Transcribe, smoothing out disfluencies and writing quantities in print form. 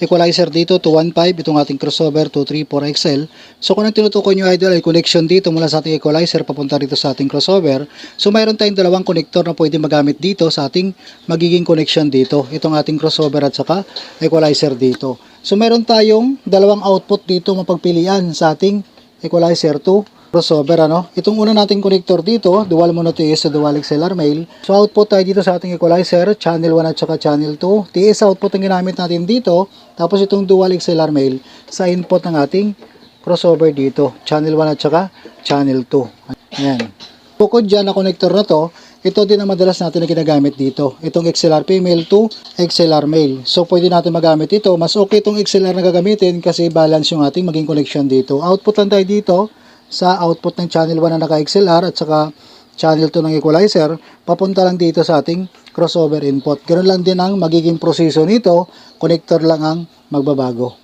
equalizer dito 215, itong ating crossover 234 XL. So kung ang tinutukoy nyo idol ay connection dito mula sa ating equalizer papunta rito sa ating crossover, so mayroon tayong dalawang connector na pwede magamit dito sa ating magiging connection dito, itong ating crossover at saka equalizer dito. So mayroon tayong dalawang output dito mapagpilian sa ating equalizer to crossover, ano. Itong una nating connector dito, dual mono TS sa dual XLR male. So output tayo dito sa ating equalizer, channel 1 at saka channel 2. TS output ang ginamit natin dito. Tapos itong dual XLR male sa input ng ating crossover dito, channel 1 at saka channel 2. Ayan. Bukod dyan na connector na to, ito din ang madalas natin na ginagamit dito. Itong XLR female to XLR male. So pwede natin magamit ito. Mas okay itong XLR na gagamitin kasi balance yung ating maging connection dito. Output lang tayo dito sa output ng channel 1 na naka-XLR at saka channel 2 ng equalizer, papunta lang dito sa ating crossover input. Ganoon lang din ang magiging proseso nito, connector lang ang magbabago.